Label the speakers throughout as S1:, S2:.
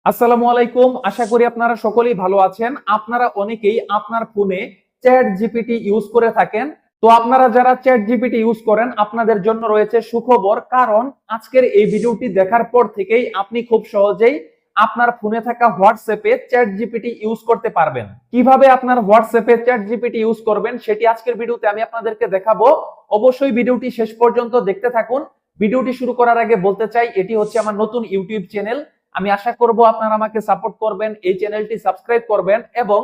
S1: আসসালামু আলাইকুম। আশা করি আপনারা সকলেই ভালো আছেন। আপনারা অনেকেই আপনার ফোনে চ্যাট জিপিটি ইউজ করে থাকেন। তো আপনারা যারা চ্যাট জিপিটি ইউজ করেন আপনাদের জন্য রয়েছে সুখবর, কারণ আজকের এই ভিডিওটি দেখার পর থেকেই আপনি খুব সহজেই আপনার ফোনে থাকা হোয়াটসঅ্যাপে চ্যাট জিপিটি ইউজ করতে পারবেন। কিভাবে আপনার হোয়াটসঅ্যাপে চ্যাট জিপিটি ইউজ করবেন সেটি আজকের ভিডিওতে আমি আপনাদেরকে দেখাবো। অবশ্যই ভিডিওটি শেষ পর্যন্ত দেখতে থাকুন। ভিডিওটি শুরু করার আগে বলতে চাই, এটি হচ্ছে আমার নতুন ইউটিউব চ্যানেল। আমি আশা করব আপনারা আমাকে সাপোর্ট করবেন, এই চ্যানেলটি সাবস্ক্রাইব করবেন এবং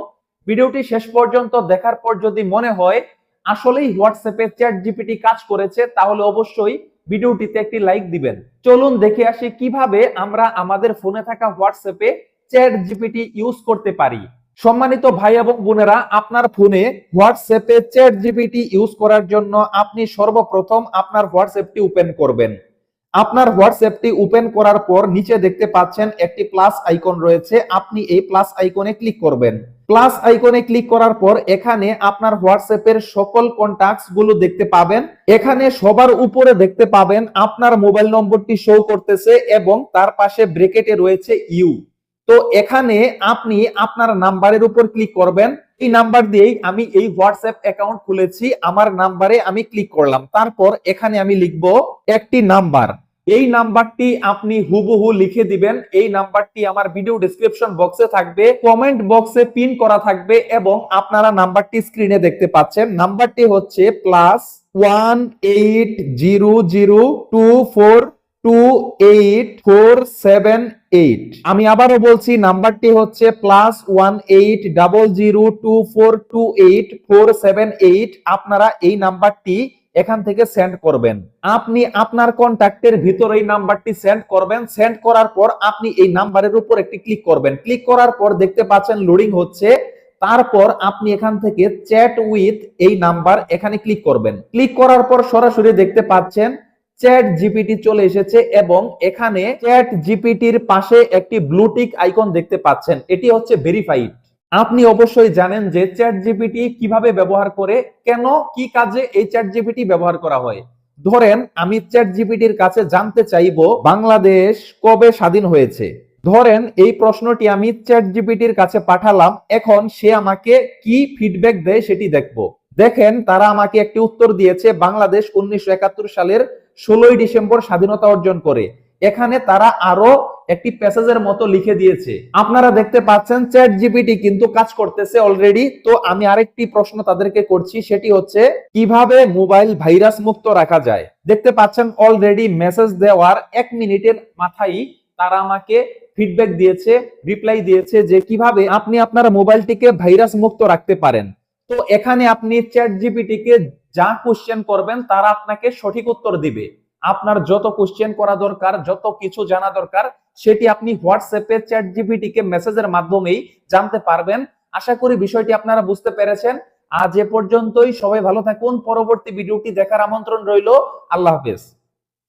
S1: ভিডিওটি শেষ পর্যন্ত দেখার পর যদি মনে হয় আসলেই হোয়াটসঅ্যাপে চ্যাট জিপিটি কাজ করেছে তাহলে অবশ্যই ভিডিওটিতে একটি লাইক দিবেন। চলুন দেখে আসি কিভাবে আমরা আমাদের ফোনে থাকা হোয়াটসঅ্যাপে চ্যাট জিপিটি ইউজ করতে পারি। সম্মানিত ভাই এবং বোনেরা, আপনার ফোনে হোয়াটসঅ্যাপে চ্যাট জিপিটি ইউজ করার জন্য আপনি সর্বপ্রথম আপনার হোয়াটসঅ্যাপটি ওপেন করবেন। আপনার হোয়াটসঅ্যাপটি ওপেন করার পর নিচে দেখতে পাচ্ছেন একটি প্লাস আইকন রয়েছে, আপনি এই প্লাস আইকনে ক্লিক করবেন। প্লাস আইকনে ক্লিক করার পর এখানে আপনার হোয়াটসঅ্যাপের সকল কন্টাক্টস গুলো দেখতে পাবেন। এখানে সবার উপরে দেখতে পাবেন আপনার মোবাইল নম্বরটি শো করতেছে এবং তার পাশে ব্র্যাকেটে রয়েছে ইউ। তো এখানে আপনি আপনার নাম্বারের উপর ক্লিক করবেন। এই নাম্বার দিয়েই আমি এই হোয়াটসঅ্যাপ অ্যাকাউন্ট খুলেছি, আমার নাম্বারে আমি ক্লিক করলাম। তারপর এখানে আমি লিখব একটি নাম্বার। এই নাম্বারটি আপনি হুবহু লিখে দিবেন। এই নাম্বারটি আমার ভিডিও ডেসক্রিপশন বক্সে থাকবে, কমেন্ট বক্সে পিন করা থাকবে এবং আপনারা নাম্বারটি স্ক্রিনে দেখতে পাচ্ছেন। নাম্বারটি হচ্ছে +18002428478। আমি আবারও বলছি, নাম্বারটি হচ্ছে +18002428478। আপনারা এই নাম্বারটি এখান থেকে সেন্ড করবেন। আপনি আপনার কন্টাক্টের ভিতরে এই নাম্বারটি সেন্ড করবেন। সেন্ড করার পর আপনি এই নাম্বারের উপর একটি ক্লিক করবেন। ক্লিক করার পর দেখতে পাচ্ছেন লোডিং হচ্ছে। তারপর আপনি এখান থেকে চ্যাট উইথ এই নাম্বার এখানে ক্লিক করবেন। ক্লিক করার পর সরাসরি দেখতে পাচ্ছেন চ্যাট জিপিটি চলে এসেছে এবং এখানে চ্যাট জিপিটির পাশে একটি ব্লু টিক আইকন দেখতে পাচ্ছেন, এটি হচ্ছে ভেরিফাইড। আপনি অবশ্যই জানেন যে চ্যাট জিপিটি কিভাবে ব্যবহার করে, কেন কি কাজে এই চ্যাট জিপিটি ব্যবহার করা হয়। ধরেন আমি চ্যাট জিপিটির কাছে জানতে চাইবো বাংলাদেশ কবে স্বাধীন হয়েছে। ধরেন এই প্রশ্নটি আমি চ্যাট জিপিটির কাছে পাঠালাম, এখন সে আমাকে কি ফিডব্যাক দেয় সেটি দেখবো। দেখেন তারা আমাকে একটি উত্তর দিয়েছে, বাংলাদেশ 1971 সালের 16ই ডিসেম্বর স্বাধীনতা অর্জন করে। এখানে তারা আরো একটি প্যাসেজের মতো লিখে দিয়েছে। আপনারা দেখতে পাচ্ছেন চ্যাট জিপিটি কিন্তু কাজ করতেছে অলরেডি। তো আমি আরেকটি প্রশ্ন তাদেরকে করছি, সেটি হচ্ছে কিভাবে মোবাইল ভাইরাস মুক্ত রাখা যায়। দেখতে পাচ্ছেন অলরেডি মেসেজ দেওয়ার 1 মিনিটের মাথায় তারা আমাকে ফিডব্যাক দিয়েছে, রিপ্লাই দিয়েছে যে কিভাবে আপনি আপনার মোবাইলটিকে ভাইরাস মুক্ত রাখতে পারেন। তো এখানে আপনি চ্যাট জিপিটিকে যা কোশ্চেন করবেন তারা আপনাকে সঠিক উত্তর দিবে। আপনার যত কোশ্চেন করা দরকার, যত কিছু জানা দরকার সেটি আপনি হোয়াটসঅ্যাপে চ্যাট জিপিটিকে মেসেজের মাধ্যমেই জানতে পারবেন। আশা করি বিষয়টি আপনারা বুঝতে পেরেছেন। আজ এ পর্যন্তই। সবাই ভালো থাকুন। পরবর্তী ভিডিওটি দেখার আমন্ত্রণ রইল। আল্লাহ হাফেজ।